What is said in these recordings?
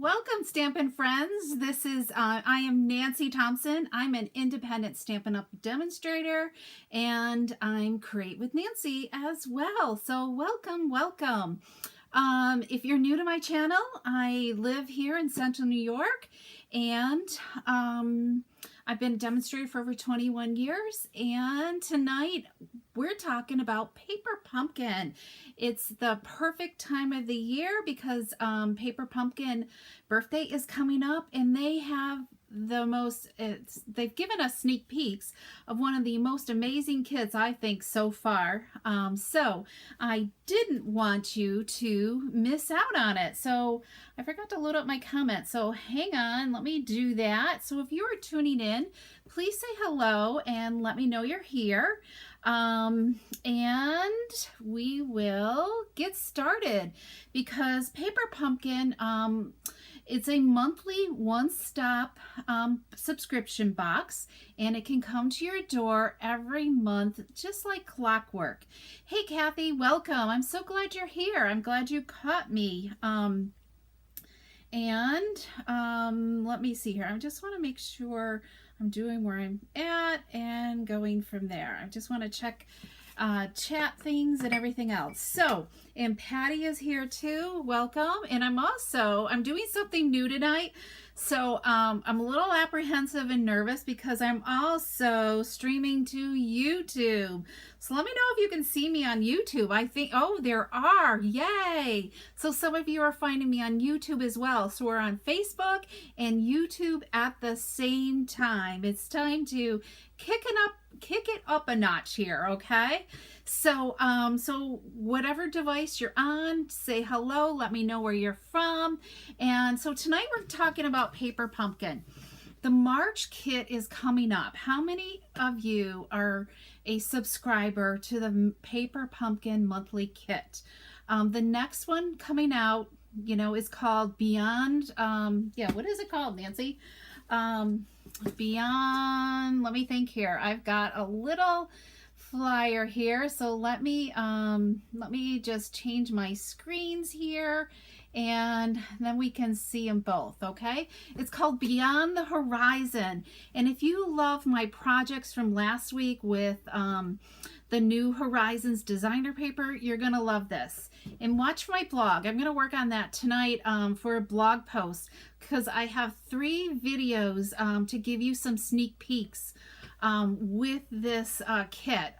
Welcome, Stampin' Friends. I am Nancy Thompson. I'm an independent Stampin' Up! Demonstrator, and I'm Create with Nancy as well. So welcome. If you're new to my channel, I live here in Central New York, and I've been a demonstrator for over 21 years, and tonight we're talking about Paper Pumpkin. It's the perfect time of the year because Paper Pumpkin birthday is coming up, and they have they've given us sneak peeks of one of the most amazing kits, I think, so far. So I didn't want you to miss out on it. So I forgot to load up my comments. So hang on, let me do that. So if you are tuning in, please say hello and let me know you're here. And we will get started because Paper Pumpkin, it's a monthly one-stop subscription box, and it can come to your door every month just like clockwork. Hey Kathy, welcome. I'm so glad you're here. I'm glad you caught me. Let me see here. I just want to make sure I'm doing where I'm at and going from there. I just want to check chat things and everything else. So, and Patty is here too. Welcome. And I'm doing something new tonight. So I'm a little apprehensive and nervous because I'm also streaming to YouTube. So let me know if you can see me on YouTube. I think, oh, there are. Yay. So some of you are finding me on YouTube as well. So we're on Facebook and YouTube at the same time. It's time to kick it up a notch here, okay? So so whatever device you're on, say hello, let me know where you're from. And so tonight we're talking about Paper Pumpkin. The March kit is coming up. How many of you are a subscriber to the Paper Pumpkin monthly kit? The next one coming out, you know, is called Beyond, what is it called, Nancy? Beyond, let me think here. I've got a little flyer here, so let me just change my screens here, and then we can see them both. Okay, it's called Beyond the Horizon, and if you love my projects from last week with the New Horizons designer paper, you're gonna love this. And watch my blog. I'm gonna work on that tonight for a blog post, because I have 3 videos to give you some sneak peeks with this kit.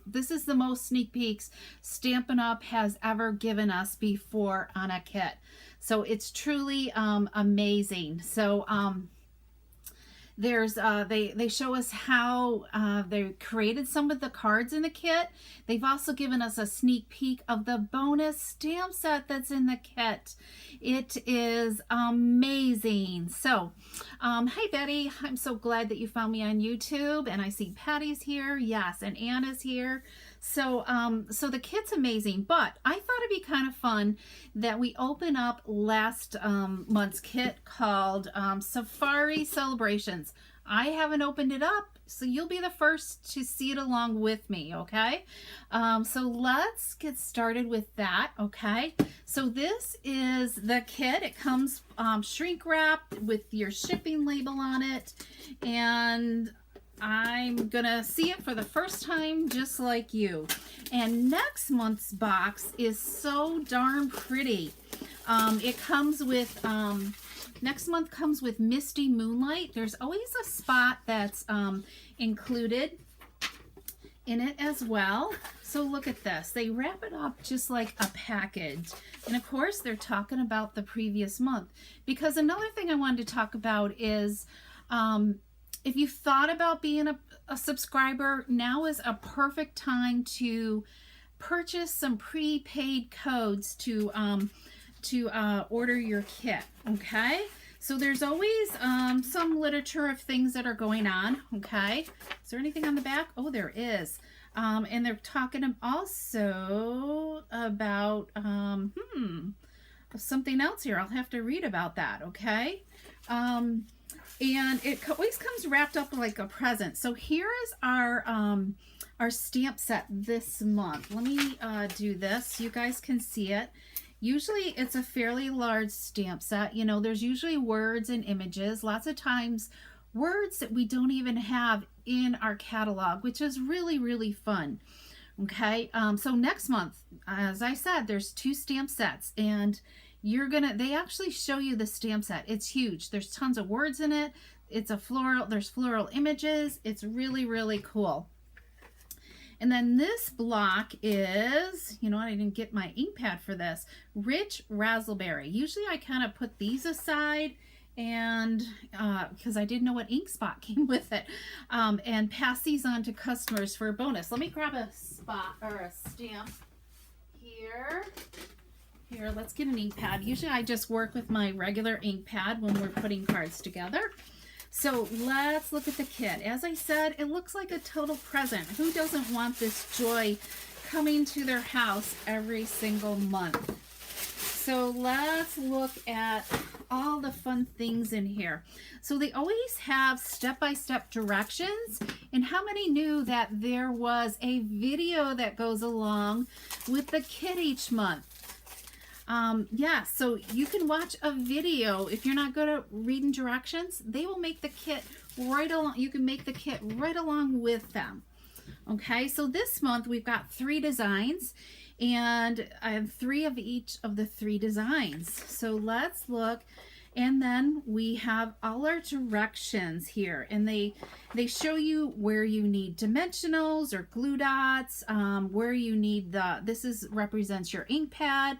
This is the most sneak peeks Stampin' Up! Has ever given us before on a kit. So it's truly amazing. So there's they show us how they created some of the cards in the kit. They've also given us a sneak peek of the bonus stamp set that's in the kit. It is amazing. So hey Betty, I'm so glad that you found me on YouTube, and I see Patty's here, yes, and Anna's here. So so the kit's amazing, but I thought it'd be kind of fun that we open up last month's kit called Safari Celebrations. I haven't opened it up, so you'll be the first to see it along with me, okay? So let's get started with that, okay? So this is the kit. It comes shrink wrapped with your shipping label on it, and I'm gonna see it for the first time just like you. And next month's box is so darn pretty. It comes with next month comes with Misty Moonlight. There's always a spot that's included in it as well. So look at this. They wrap it up just like a package. And of course they're talking about the previous month, because another thing I wanted to talk about is if you thought about being a subscriber, now is a perfect time to purchase some prepaid codes to order your kit, okay? So there's always some literature of things that are going on, okay? Is there anything on the back? Oh, there is. And they're talking also about something else here. I'll have to read about that, okay? And it always comes wrapped up like a present. So here is our stamp set this month. Let me do this so you guys can see it. Usually it's a fairly large stamp set. You know, there's usually words and images. Lots of times words that we don't even have in our catalog, which is really, really fun. Okay, so next month, as I said, there's 2 stamp sets, and they actually show you the stamp set. It's huge. There's tons of words in it. It's a floral, there's floral images. It's really, really cool. And then this block is, you know, I didn't get my ink pad for this, Rich Raspberry. Usually I kind of put these aside and because I didn't know what ink spot came with it, and pass these on to customers for a bonus. Let me grab a spot or a stamp here. Here, let's get an ink pad. Usually I just work with my regular ink pad when we're putting cards together. So let's look at the kit. As I said, it looks like a total present. Who doesn't want this joy coming to their house every single month? So let's look at all the fun things in here. So they always have step-by-step directions. And how many knew that there was a video that goes along with the kit each month? Yeah, so you can watch a video. If you're not good at reading directions, they will make the kit right along. You can make the kit right along with them. Okay, so this month we've got 3 designs, and I have 3 of each of the 3 designs. So let's look. And then we have all our directions here, and they show you where you need dimensionals or glue dots, where you need represents your ink pad,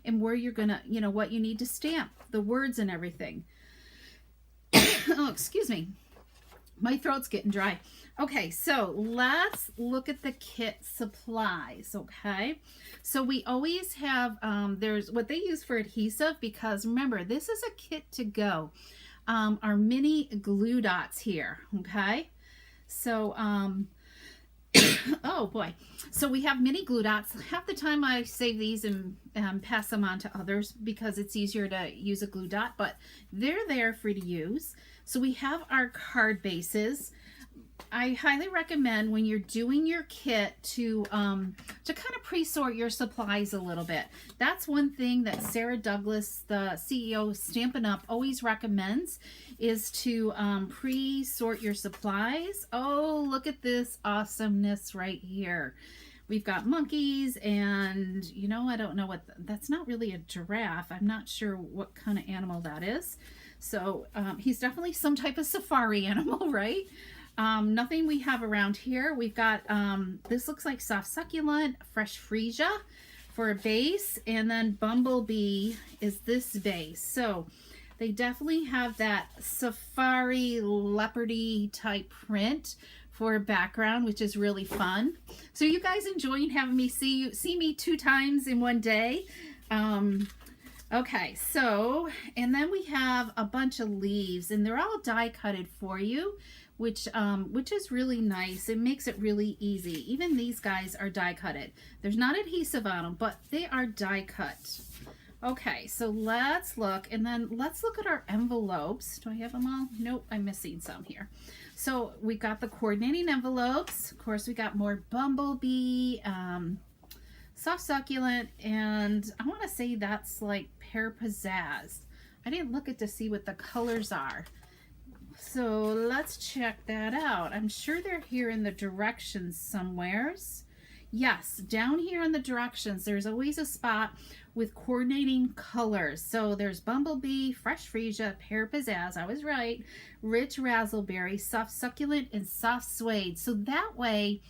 and where you're gonna, you know, what you need to stamp, the words and everything. Oh, excuse me. My throat's getting dry. Okay, so let's look at the kit supplies, okay? So we always have, there's what they use for adhesive, because remember, this is a kit to go. Our mini glue dots here, okay? So, oh boy. So we have mini glue dots. Half the time I save these and pass them on to others because it's easier to use a glue dot, but they're there for you to use. So we have our card bases. I highly recommend when you're doing your kit to kind of pre-sort your supplies a little bit. That's one thing that Sarah Douglas, the CEO of Stampin' Up, always recommends, is to pre-sort your supplies. Oh, look at this awesomeness right here. We've got monkeys, and you know, I don't know what, that's not really a giraffe. I'm not sure what kind of animal that is. So he's definitely some type of safari animal, right? Nothing we have around here. We've got, this looks like soft succulent, fresh freesia for a base, and then bumblebee is this base. So they definitely have that safari leopardy type print for a background, which is really fun. So you guys enjoying having me see me 2 times in one day? Okay, so, and then we have a bunch of leaves, and they're all die cutted for you, which is really nice. It makes it really easy. Even these guys are die cutted. There's not adhesive on them, but they are die cut. Okay, so let's look, and then let's look at our envelopes. Do I have them all? Nope, I'm missing some here. So we got the coordinating envelopes. Of course, we got more bumblebee, soft succulent, and I want to say that's like pear pizzazz. I didn't look at to see what the colors are. So let's check that out. I'm sure they're here in the directions somewheres. Yes, down here in the directions, there's always a spot with coordinating colors. So there's bumblebee, fresh freesia, pear pizzazz, I was right, rich raspberry, soft succulent, and soft suede. So that way,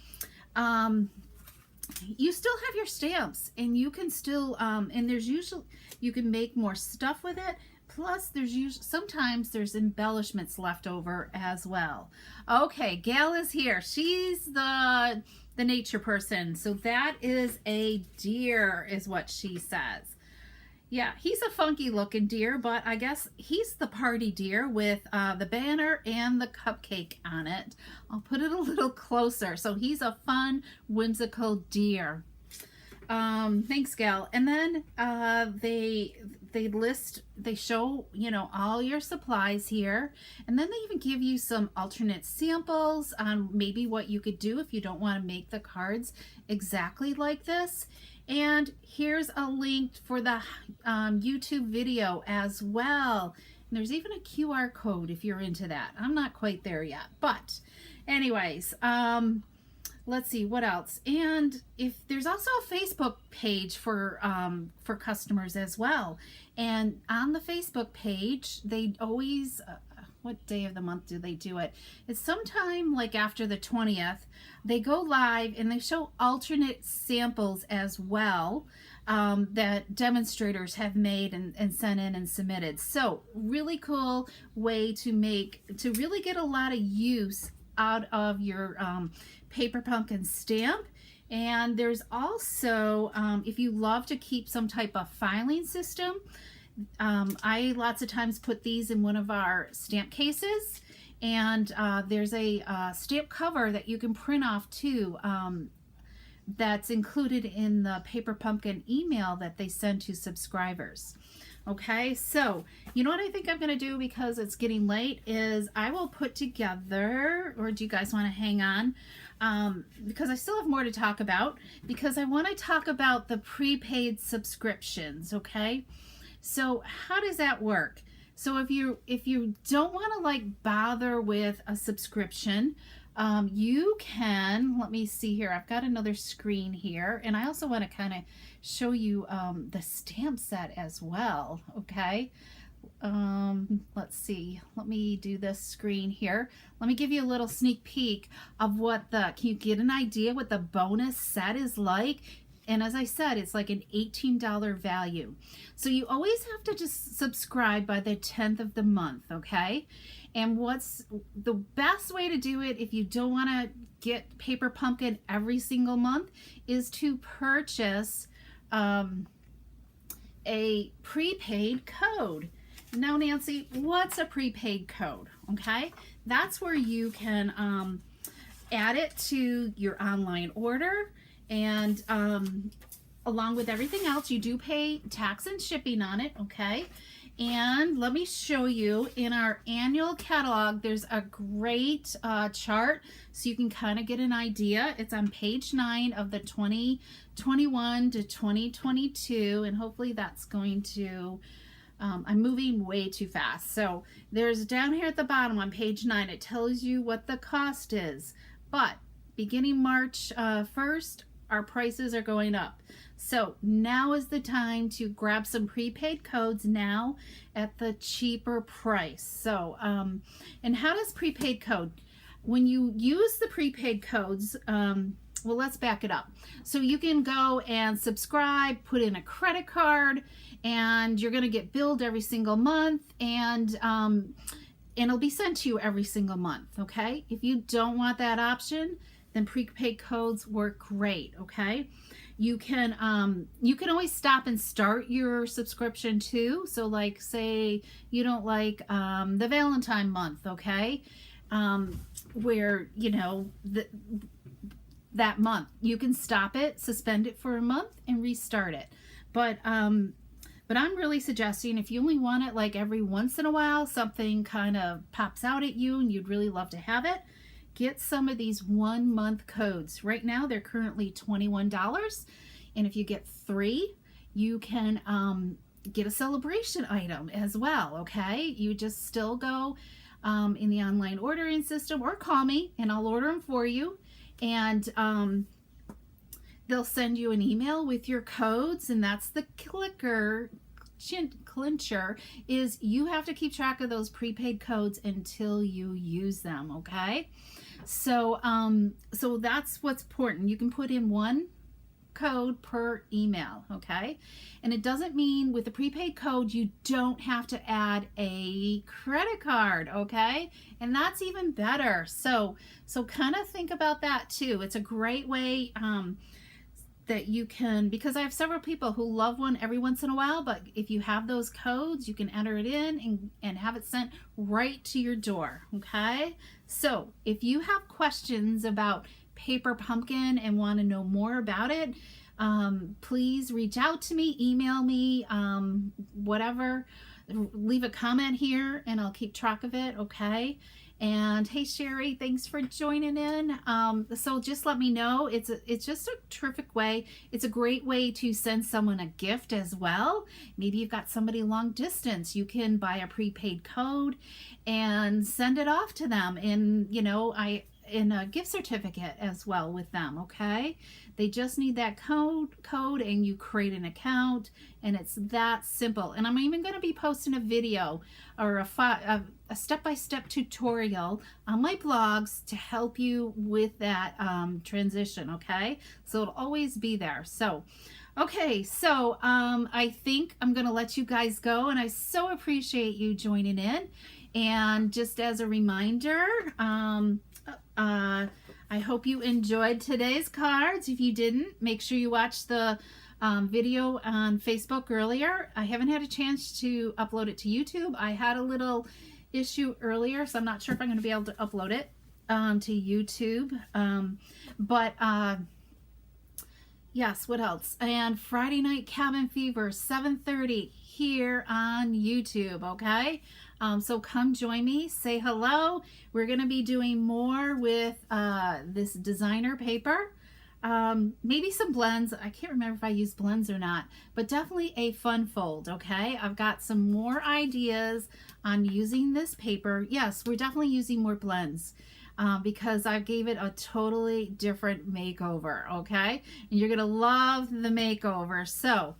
you still have your stamps, and you can still, and there's usually, you can make more stuff with it. Plus, sometimes there's embellishments left over as well. Okay, Gail is here. She's the nature person. So that is a deer, is what she says. Yeah, he's a funky looking deer, but I guess he's the party deer with the banner and the cupcake on it. I'll put it a little closer. So he's a fun, whimsical deer. Thanks, Gal. And then they show, you know, all your supplies here, and then they even give you some alternate samples on maybe what you could do if you don't want to make the cards exactly like this. And here's a link for the YouTube video as well. And there's even a QR code if you're into that. I'm not quite there yet, but anyways, let's see what else. And if there's also a Facebook page for customers as well. And on the Facebook page, they always what day of the month do they do it? It's sometime like after the 20th. They go live and they show alternate samples as well that demonstrators have made and sent in and submitted. So really cool way to really get a lot of use out of your paper pumpkin stamp. And there's also, if you love to keep some type of filing system, I lots of times put these in one of our stamp cases, and there's a stamp cover that you can print off too, that's included in the paper pumpkin email that they send to subscribers. Okay, so you know what I think I'm going to do, because it's getting late, is I will put together, or do you guys want to hang on? Because I still have more to talk about, because I want to talk about the prepaid subscriptions, okay? So how does that work? So if you don't want to like bother with a subscription, you can, let me see here, I've got another screen here, and I also want to kind of show you the stamp set as well, okay? Let's see, let me do this screen here. Let me give you a little sneak peek of what can you get an idea what the bonus set is like? And as I said, it's like an $18 value. So you always have to just subscribe by the 10th of the month, okay? And what's the best way to do it if you don't want to get Paper Pumpkin every single month is to purchase a prepaid code. Now, Nancy, what's a prepaid code? Okay, that's where you can add it to your online order, and along with everything else, you do pay tax and shipping on it, okay? And let me show you, in our annual catalog, there's a great chart so you can kind of get an idea. It's on page 9 of the 2021 to 2022, and hopefully that's going to, I'm moving way too fast. So there's down here at the bottom on page 9, it tells you what the cost is. But beginning March 1st, our prices are going up. So now is the time to grab some prepaid codes now at the cheaper price. So, and how does prepaid code? When you use the prepaid codes, well, let's back it up. So you can go and subscribe, put in a credit card, and you're going to get billed every single month, and it'll be sent to you every single month, okay? If you don't want that option, then prepaid codes work great, okay? You can always stop and start your subscription too. So like, say you don't like the Valentine month, okay? Where, you know, that month, you can stop it, suspend it for a month, and restart it. But I'm really suggesting, if you only want it like every once in a while, something kind of pops out at you and you'd really love to have it, get some of these 1-month codes. Right now they're currently $21, and if you get 3, you can get a celebration item as well, okay? You just still go in the online ordering system, or call me and I'll order them for you, and they'll send you an email with your codes, and that's the clincher, is you have to keep track of those prepaid codes until you use them, okay? So so that's what's important. You can put in 1 code per email, okay? And it doesn't mean with the prepaid code you don't have to add a credit card, okay? And that's even better. So kind of think about that too. It's a great way that you can, because I have several people who love one every once in a while, but if you have those codes, you can enter it in and have it sent right to your door, okay? So if you have questions about Paper Pumpkin and want to know more about it, please reach out to me, email me, whatever. Leave a comment here and I'll keep track of it, okay? And hey, Sherry, thanks for joining in. So just let me know. It's just a terrific way. It's a great way to send someone a gift as well. Maybe you've got somebody long distance. You can buy a prepaid code and send it off to them. And, you know, in a gift certificate as well with them, okay? They just need that code and you create an account, and it's that simple. And I'm even going to be posting a video or a step-by-step tutorial on my blogs to help you with that transition, okay? So it'll always be there. So okay, so I think I'm going to let you guys go, and I so appreciate you joining in. And just as a reminder, I hope you enjoyed today's cards. If you didn't, make sure you watch the video on Facebook earlier. I haven't had a chance to upload it to YouTube. I had a little issue earlier, so I'm not sure if I'm going to be able to upload it to YouTube. Yes, what else? And Friday Night Cabin Fever, 7:30 here on YouTube, okay? So come join me, say hello. We're going to be doing more with this designer paper. Maybe some blends. I can't remember if I used blends or not, but definitely a fun fold, okay? I've got some more ideas on using this paper. Yes, we're definitely using more blends. Because I gave it a totally different makeover, okay? And you're gonna love the makeover. So,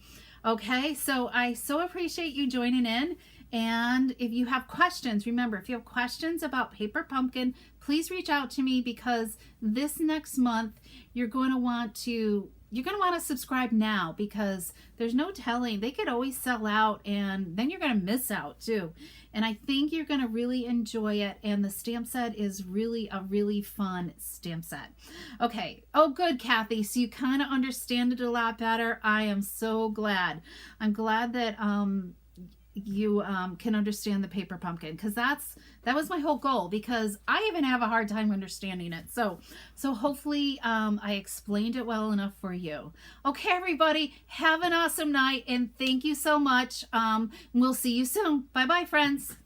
okay, so I so appreciate you joining in. And if you have questions, remember, if you have questions about Paper Pumpkin, please reach out to me, because this next month you're going to want to subscribe now, because there's no telling. They could always sell out, and then you're going to miss out too. And I think you're going to really enjoy it. And the stamp set is really a really fun stamp set. Okay. Oh, good, Kathy. So you kind of understand it a lot better. I am so glad. I'm glad that you can understand the Paper Pumpkin, because that was my whole goal, because I even have a hard time understanding it. So hopefully I explained it well enough for you. Okay, everybody, have an awesome night, and thank you so much. We'll see you soon. Bye bye, friends.